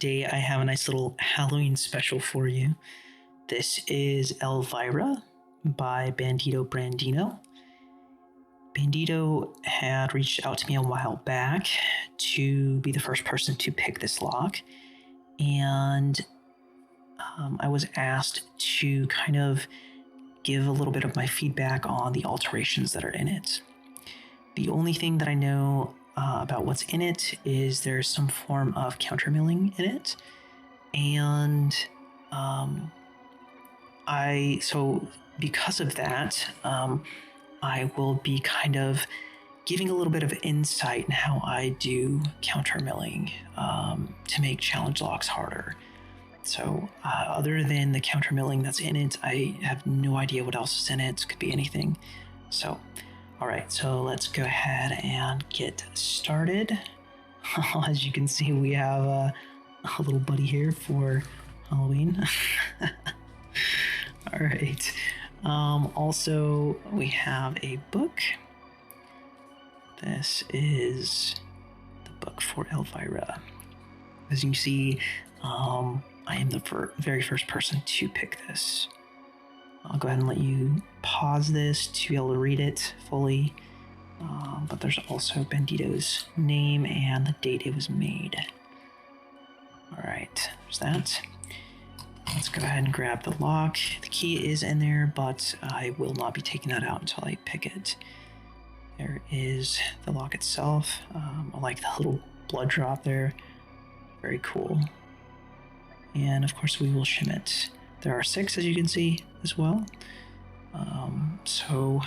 today I have a nice little Halloween special for you. This is Elvira by BanditoBrandino. Bandito had reached out to me a while back to be the first person to pick this lock, and I was asked to kind of give a little bit of my feedback on the alterations that are in it. The only thing that I know about what's in it is there's some form of countermilling in it, and so because of that, I will be kind of giving a little bit of insight in how I do countermilling to make challenge locks harder. So other than the countermilling that's in it, I have no idea what else is in it. It could be anything. So, all right, so let's go ahead and get started. As you can see, we have a little buddy here for Halloween. All right. Also, we have a book. This is the book for Elvira. As you can see, I am the very first person to pick this. I'll go ahead and let you pause this to be able to read it fully. But there's also Bandito's name and the date it was made. All right, there's that. Let's go ahead and grab the lock. The key is in there, but I will not be taking that out until I pick it. There is the lock itself. I like the little blood drop there. Very cool. And of course we will shim it. There are 6, as you can see, as well. So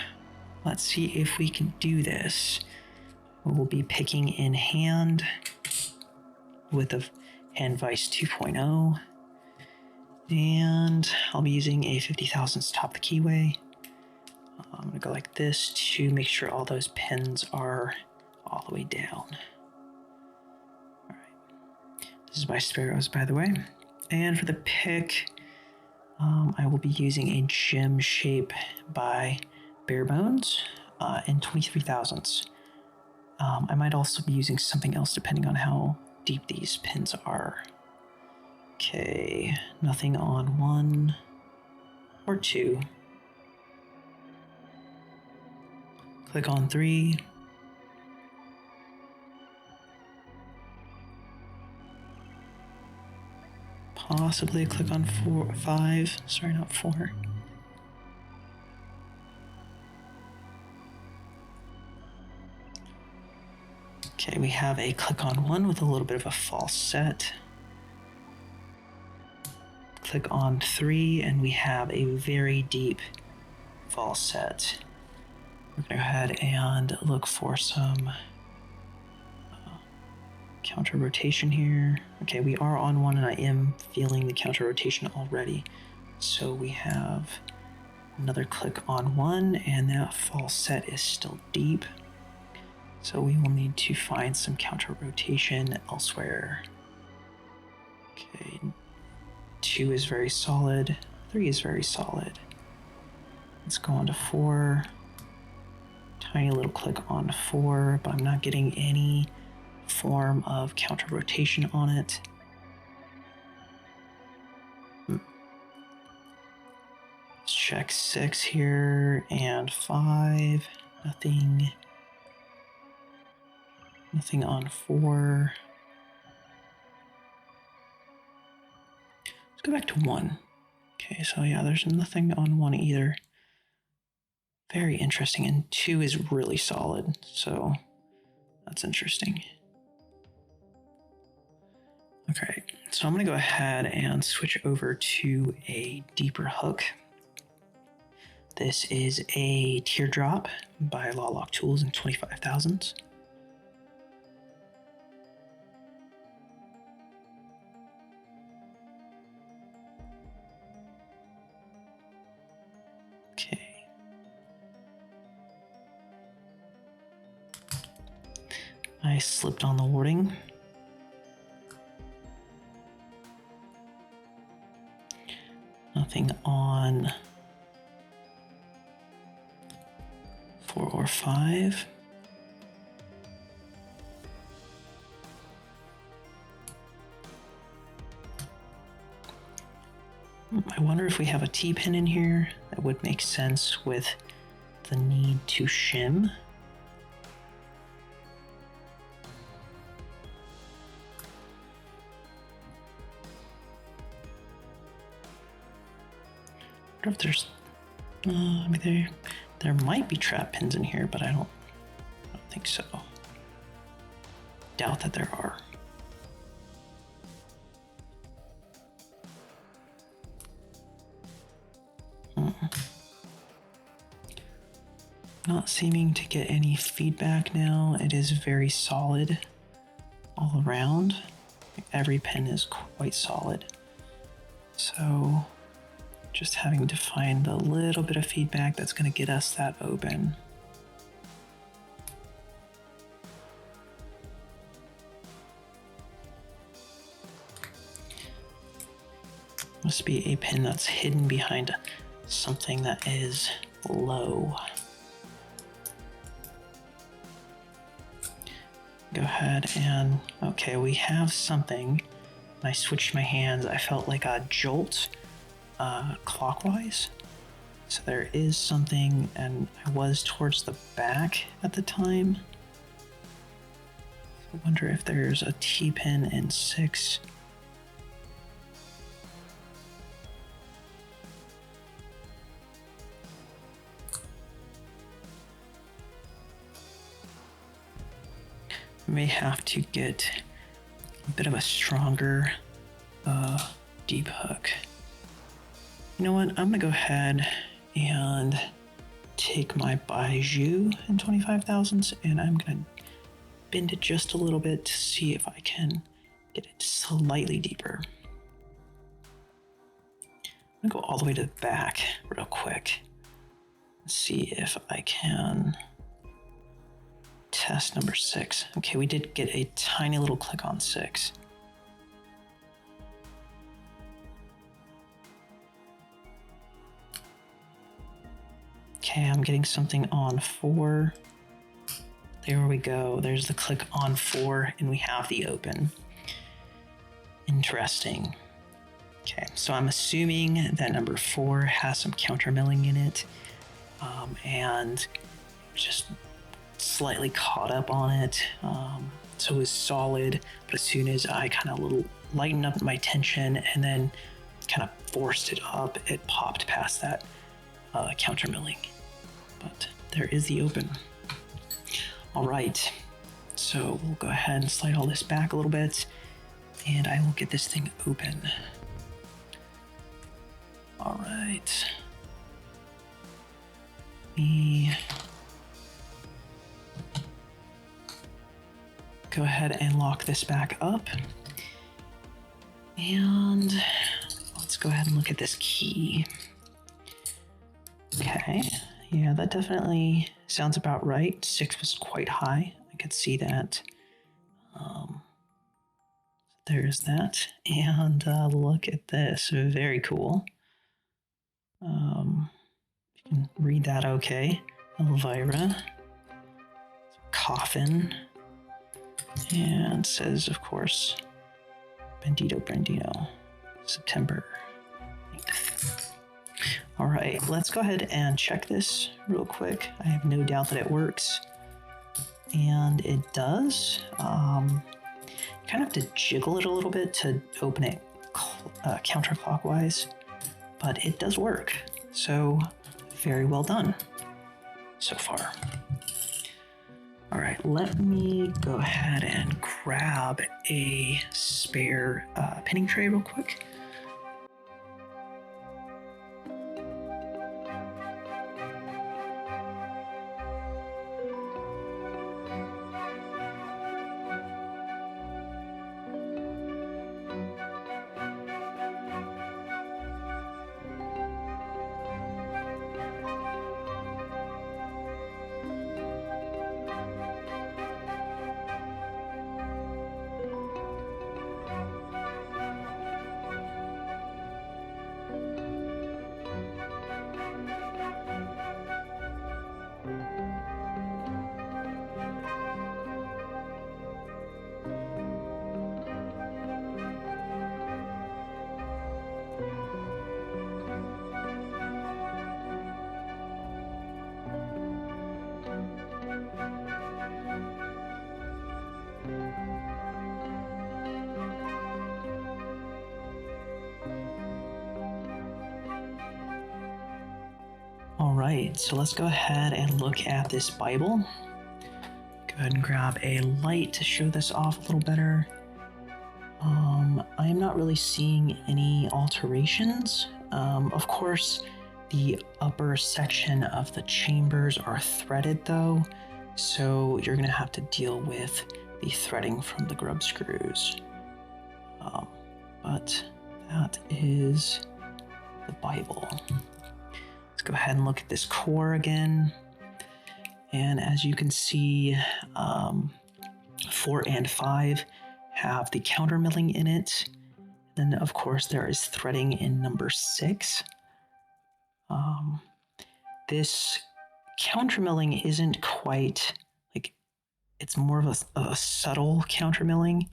let's see if we can do this. We'll be picking in hand with a hand vise 2.0. And I'll be using a 50 thousandths top the keyway. I'm gonna go like this to make sure all those pins are all the way down. All right. This is by Sparrows, by the way. And for the pick, I will be using a gem shape by Bare Bones in 23 thousandths. I might also be using something else depending on how deep these pins are. Okay, nothing on 1 or 2. Click on 3. Possibly click on 5. Sorry, not 4. Okay, we have a click on 1 with a little bit of a false set. Click on 3, and we have a very deep false set. We're going to go ahead and look for some counter rotation here. Okay, we are on 1, and I am feeling the counter rotation already. So we have another click on 1, and that false set is still deep. So we will need to find some counter rotation elsewhere. Okay, 2 is very solid. 3 is very solid. Let's go on to 4. Tiny little click on 4, but I'm not getting any form of counter rotation on it. Let's check 6 here and 5. Nothing on 4. Let's go back to 1. Okay, so yeah, there's nothing on 1 either. Very interesting, and 2 is really solid, so that's interesting. Okay, so I'm going to go ahead and switch over to a deeper hook. This is a teardrop by Law Lock Tools in 25 thousandths. Okay. I slipped on the warding. Nothing on 4 or 5. I wonder if we have a T-pin in here. That would make sense with the need to shim. I wonder if there's... I mean, there might be trap pins in here, but I don't think so. Doubt that there are. Not seeming to get any feedback now. It is very solid all around. Every pin is quite solid. So just having to find a little bit of feedback that's going to get us that open. Must be a pin that's hidden behind something that is low. Go ahead and, okay, we have something. When I switched my hands, I felt like a jolt clockwise. So there is something, and I was towards the back at the time. I wonder if there's a T-pin in 6. May have to get a bit of a stronger deep hook. You know what? I'm gonna go ahead and take my Bijou in 25 thousandths, and I'm gonna bend it just a little bit to see if I can get it slightly deeper. I'm gonna go all the way to the back real quick and see if I can test number 6. Okay, we did get a tiny little click on 6. Okay, I'm getting something on 4. There we go. There's the click on 4, and we have the open. Interesting. Okay, so I'm assuming that number 4 has some countermilling in it, and just slightly caught up on it. So it was solid, but as soon as I kind of lightened up my tension and then kind of forced it up, it popped past that countermilling. But there is the open. All right, so we'll go ahead and slide all this back a little bit, and I will get this thing open. All right. Go ahead and lock this back up. And let's go ahead and look at this key. Okay, yeah, that definitely sounds about right. 6 was quite high. I could see that. There's that. And look at this, very cool. You can read that okay. Elvira. Coffin. And says, of course, BanditoBrandino, September 8th. All right, let's go ahead and check this real quick. I have no doubt that it works. And it does. You kind of have to jiggle it a little bit to open it counterclockwise, but it does work. So very well done so far. All right, let me go ahead and grab a spare pinning tray real quick. right, so let's go ahead and look at this Bible. Go ahead and grab a light to show this off a little better. I am not really seeing any alterations. Of course, the upper section of the chambers are threaded though, so you're gonna have to deal with the threading from the grub screws. But that is the Bible. Let's go ahead and look at this core again. And as you can see, 4 and 5 have the countermilling in it. Then of course there is threading in number 6. This countermilling isn't quite like, it's more of a subtle countermilling,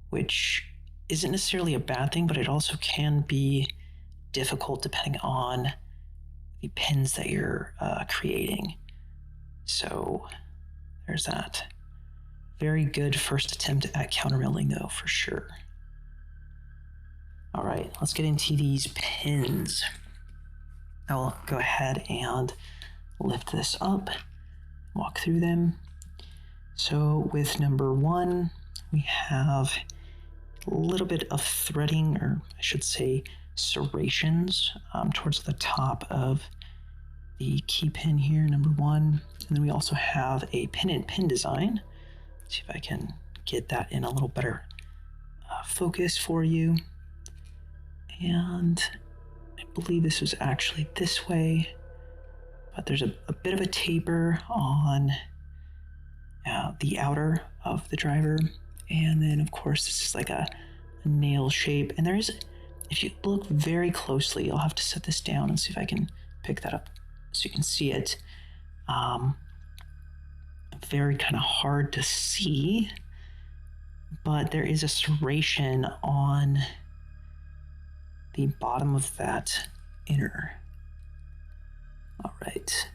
which isn't necessarily a bad thing, but it also can be difficult depending on the pins that you're creating. So there's that. Very good first attempt at countermilling though, for sure. All right, let's get into these pins. I'll go ahead and lift this up, walk through them. So with number 1, we have a little bit of threading, or I should say serrations, towards the top of the key pin here, number 1. And then we also have a pin and pin design. Let's see if I can get that in a little better focus for you. And I believe this was actually this way, but there's a bit of a taper on the outer of the driver. And then of course this is like a nail shape. And there is, if you look very closely, I'll have to set this down and see if I can pick that up so you can see it. Very kind of hard to see, but there is a serration on the bottom of that inner. All right.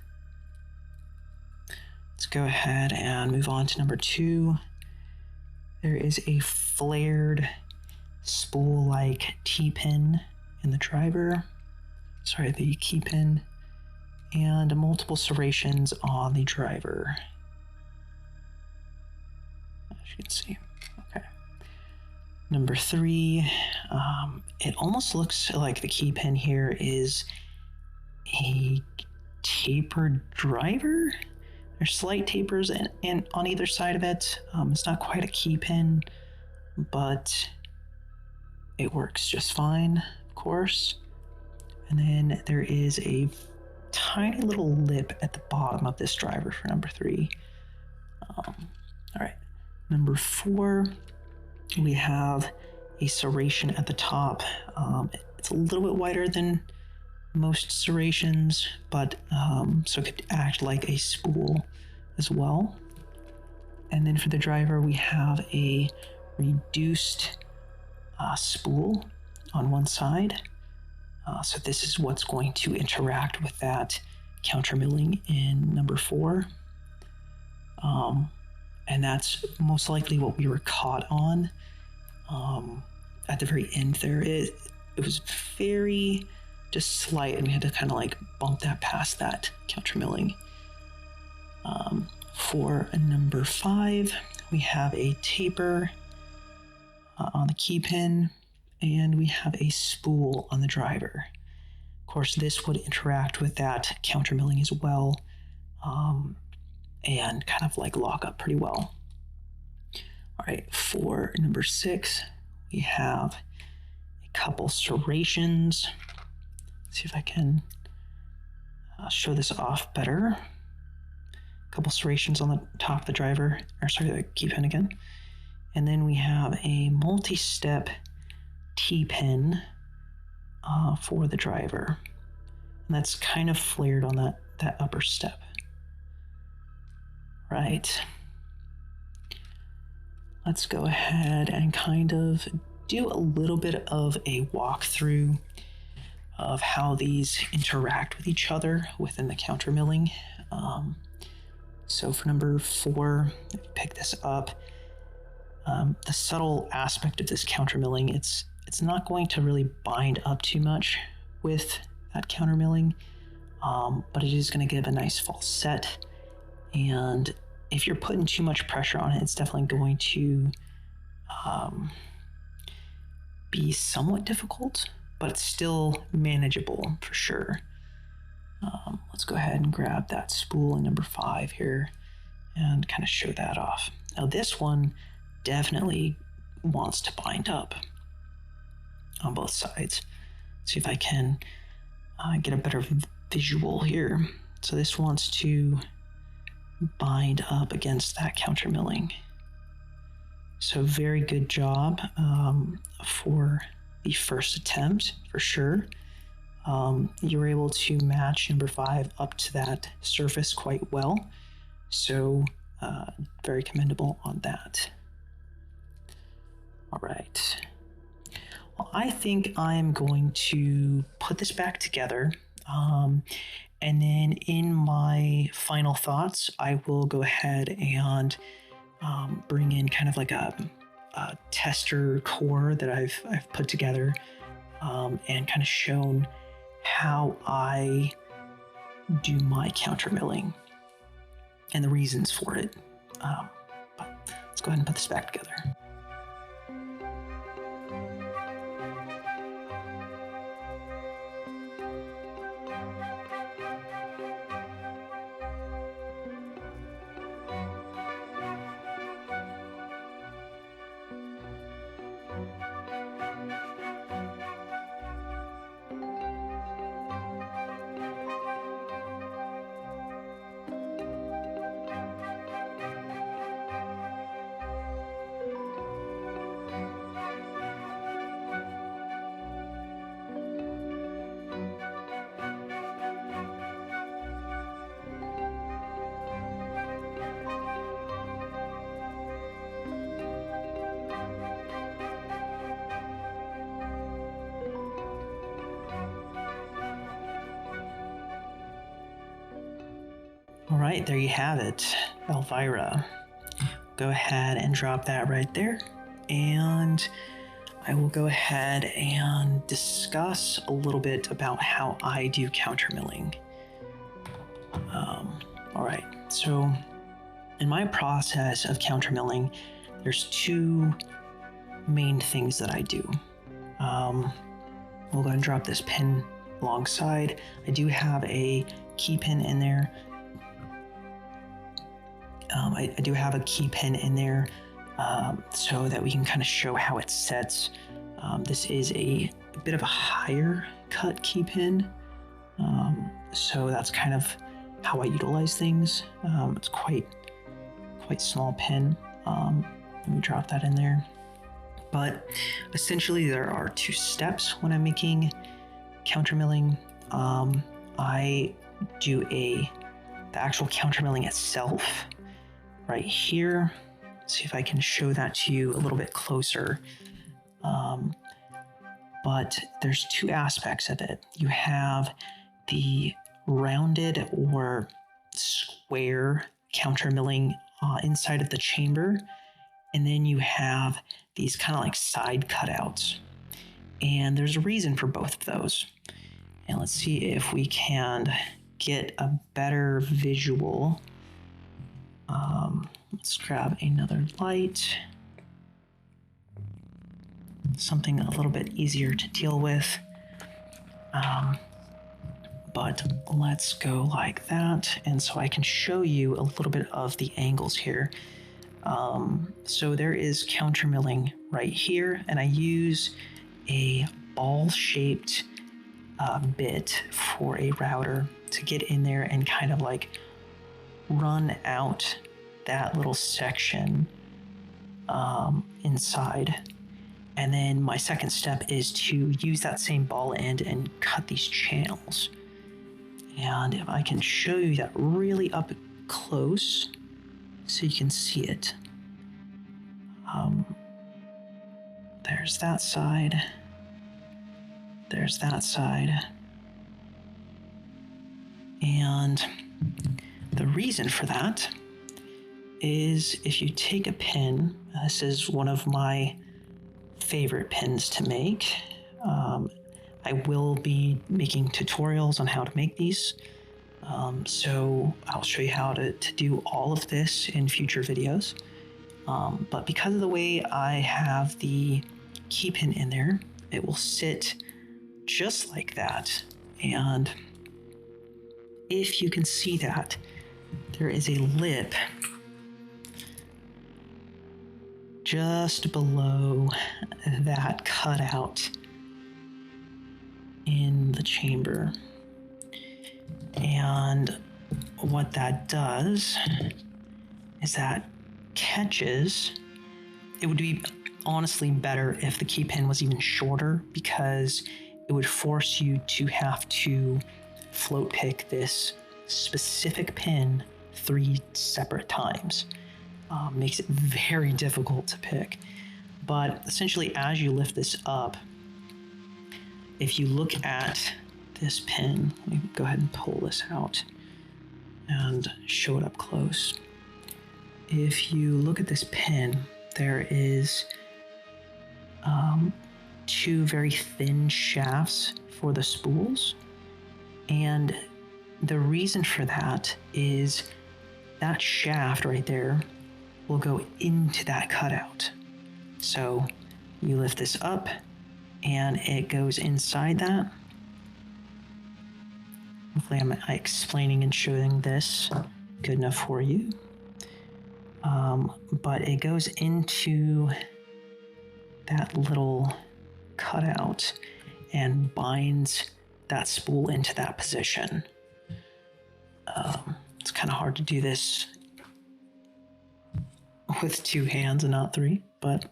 Let's go ahead and move on to number 2. There is a flared spool-like T-pin in the driver. Sorry, the key pin. And multiple serrations on the driver. As you can see. Okay. Number 3, it almost looks like the key pin here is a tapered driver. There's slight tapers and on either side of it. It's not quite a key pin, but it works just fine, of course. And then there is a tiny little lip at the bottom of this driver for number 3. All right, number 4, we have a serration at the top. It's a little bit wider than most serrations, but so it could act like a spool as well. And then for the driver, we have a reduced spool on one side. So this is what's going to interact with that countermilling in number 4. And that's most likely what we were caught on. At the very end there, it was very just slight, and we had to kind of like bump that past that countermilling. For number 5, we have a taper on the key pin, and we have a spool on the driver. Of course, this would interact with that countermilling as well, and kind of like lock up pretty well. All right, for number 6, we have a couple serrations. Let's see if I can show this off better. A couple serrations on the top of the driver, or sorry, the key pin again. And then we have a multi-step T-pin for the driver. And that's kind of flared on that upper step. Right. Let's go ahead and kind of do a little bit of a walkthrough of how these interact with each other within the countermilling. So for number 4, if you pick this up, the subtle aspect of this countermilling, it's not going to really bind up too much with that countermilling, but it is going to give a nice false set. And if you're putting too much pressure on it, it's definitely going to be somewhat difficult, but it's still manageable for sure. Let's go ahead and grab that spool in number 5 here and kind of show that off. Now this one definitely wants to bind up on both sides. See if I can get a better visual here. So this wants to bind up against that countermilling. So very good job for the first attempt, for sure. You were able to match number 5 up to that surface quite well. So very commendable on that. All right. Well, I think I'm going to put this back together. And then in my final thoughts, I will go ahead and bring in kind of like a tester core that I've put together and kind of shown how I do my countermilling and the reasons for it. But let's go ahead and put this back together. All right, there you have it, Elvira. Go ahead and drop that right there. And I will go ahead and discuss a little bit about how I do countermilling. All right, so in my process of countermilling, there's 2 main things that I do. We'll go ahead and drop this pin alongside. I do have a key pin in there. I do have a key pin in there so that we can kind of show how it sets. This is a bit of a higher cut key pin, so that's kind of how I utilize things. It's quite small pin. Let me drop that in there. But essentially there are 2 steps when I'm making countermilling. I do the actual countermilling itself right here. See if I can show that to you a little bit closer. But there's 2 aspects of it. You have the rounded or square countermilling inside of the chamber, and then you have these kind of like side cutouts. And there's a reason for both of those. And let's see if we can get a better visual. Let's grab another light. Something a little bit easier to deal with. But let's go like that. And so I can show you a little bit of the angles here. So there is countermilling right here, and I use a ball-shaped bit for a router to get in there and kind of like run out that little section inside. And then my second step is to use that same ball end and cut these channels. And if I can show you that really up close so you can see it. There's that side. There's that side. And the reason for that is if you take a pin, this is one of my favorite pins to make. I will be making tutorials on how to make these. So I'll show you how to do all of this in future videos. But because of the way I have the key pin in there, it will sit just like that. And if you can see that, there is a lip just below that cutout in the chamber. And what that does is that catches. It would be honestly better if the key pin was even shorter, because it would force you to have to float pick this specific pin 3 separate times. Makes it very difficult to pick. But essentially, as you lift this up, if you look at this pin, let me go ahead and pull this out and show it up close. If you look at this pin, there is 2 very thin shafts for the spools. And the reason for that is that shaft right there will go into that cutout. So you lift this up and it goes inside that. Hopefully I'm explaining and showing this good enough for you. But it goes into that little cutout and binds that spool into that position. It's kind of hard to do this with 2 hands and not 3, but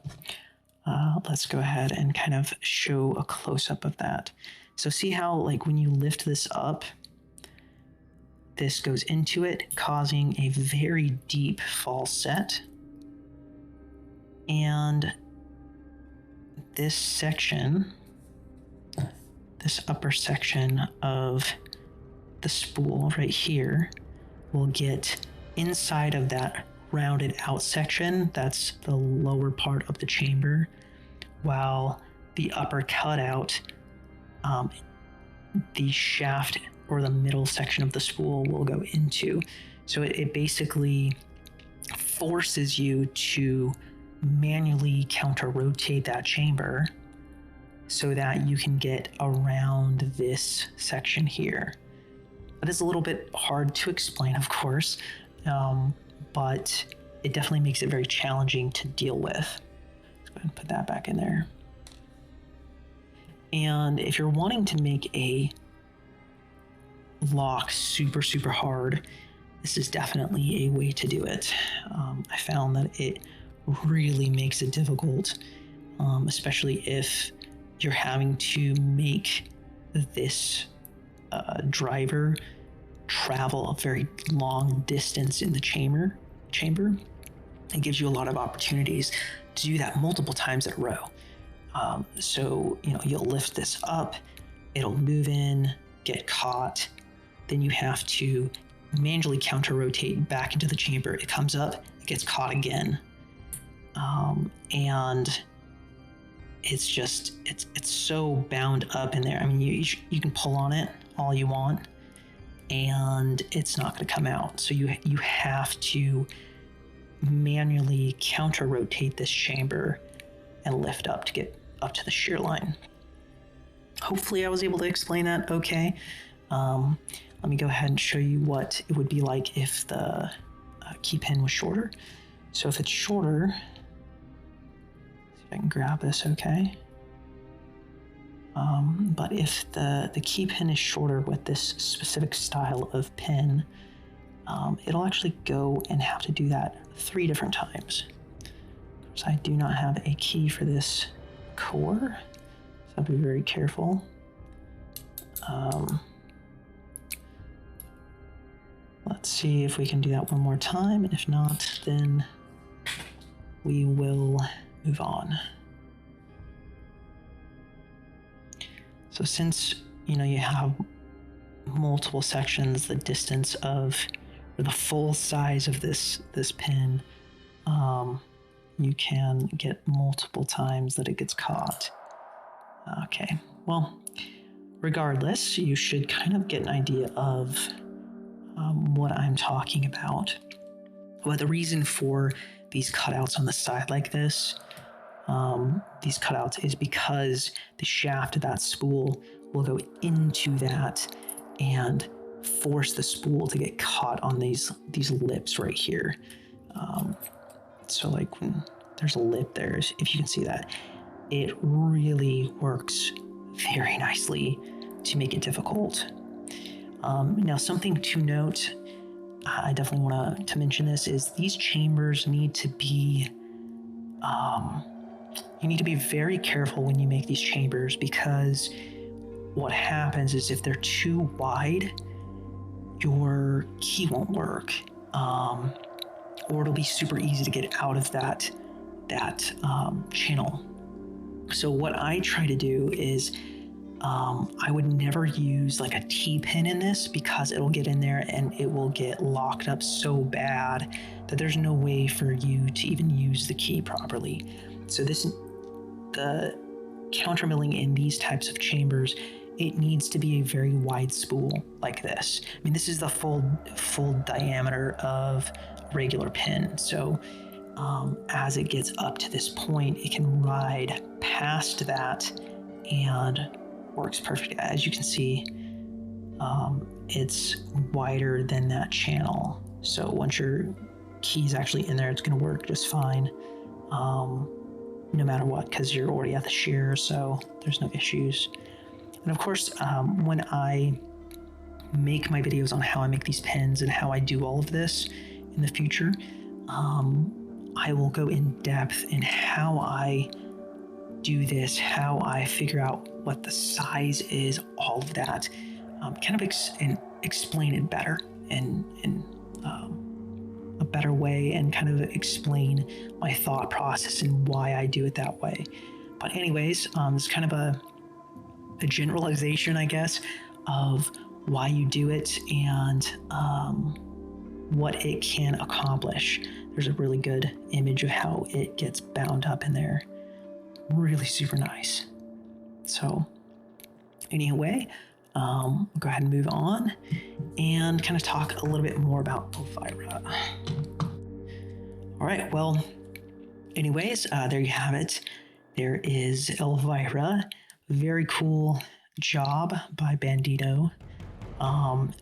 let's go ahead and kind of show a close-up of that. So see how, like, when you lift this up, this goes into it, causing a very deep fall set. And this section, this upper section of the spool right here, will get inside of that rounded out section. That's the lower part of the chamber, while the upper cutout, the shaft or the middle section of the spool will go into. So it basically forces you to manually counter rotate that chamber so that you can get around this section here. That is a little bit hard to explain, of course, but it definitely makes it very challenging to deal with. Let's go ahead and put that back in there. And if you're wanting to make a lock super hard, this is definitely a way to do it. I found that it really makes it difficult, especially if you're having to make this driver travel a very long distance in the chamber. It gives you a lot of opportunities to do that multiple times in a row. So you'll lift this up, it'll move in, get caught, then you have to manually counter rotate back into the chamber. It comes up, it gets caught again, and it's just it's so bound up in there. I mean, you can pull on it all you want, and it's not going to come out. So you have to manually counter rotate this chamber and lift up to get up to the shear line. Hopefully I was able to explain that okay. Let me go ahead and show you what it would be like if the key pin was shorter. So if it's shorter, see if I can grab this okay. But if the key pin is shorter with this specific style of pin, it'll actually go and have to do that 3 different times. So I do not have a key for this core, so I'll be very careful. Let's see if we can do that one more time, and if not, then we will move on. So since you have multiple sections, the distance of, or the full size of this pin, you can get multiple times that it gets caught. Okay, well, regardless, you should kind of get an idea of what I'm talking about. Well, the reason for these cutouts on the side like this, these cutouts, is because the shaft of that spool will go into that and force the spool to get caught on these lips right here. So like when there's a lip there, if you can see that, it really works very nicely to make it difficult. Now, something to note, I definitely want to mention this, is these chambers need to be, you need to be very careful when you make these chambers, because what happens is if they're too wide, your key won't work, or it'll be super easy to get out of that channel. So what I try to do is I would never use like a T-pin in this, because it'll get in there and it will get locked up so bad that there's no way for you to even use the key properly. So the countermilling in these types of chambers, it needs to be a very wide spool like this. I mean, this is the full diameter of regular pin. So as it gets up to this point, it can ride past that and works perfect. As you can see, it's wider than that channel. So once your key's actually in there, it's going to work just fine, no matter what, because you're already at the shear, so there's no issues. And of course, when I make my videos on how I make these pins and how I do all of this in the future, I will go in depth in how I do this, how I figure out what the size is, all of that, kind of explain it better in a better way, and kind of explain my thought process and why I do it that way. But anyways, it's kind of a generalization, I guess, of why you do it and what it can accomplish. There's a really good image of how it gets bound up in there. Really super nice. So anyway, we'll go ahead and move on and kind of talk a little bit more about Elvira. All right, well, anyways, there you have it. There is Elvira. Very cool job by Bandito.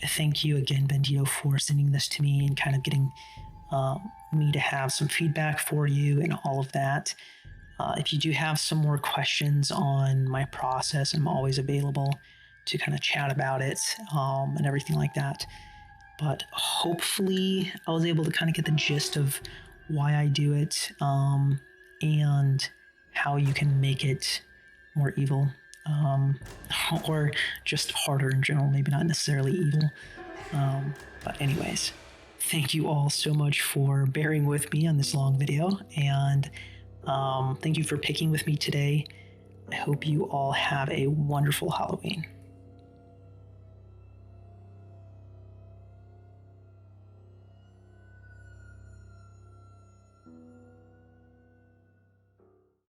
Thank you again, Bandito, for sending this to me and kind of getting me to have some feedback for you and all of that. If you do have some more questions on my process, I'm always available to kind of chat about it and everything like that. But hopefully I was able to kind of get the gist of why I do it and how you can make it more evil, or just harder in general, maybe not necessarily evil. But anyways, thank you all so much for bearing with me on this long video, and thank you for picking with me today. I hope you all have a wonderful Halloween.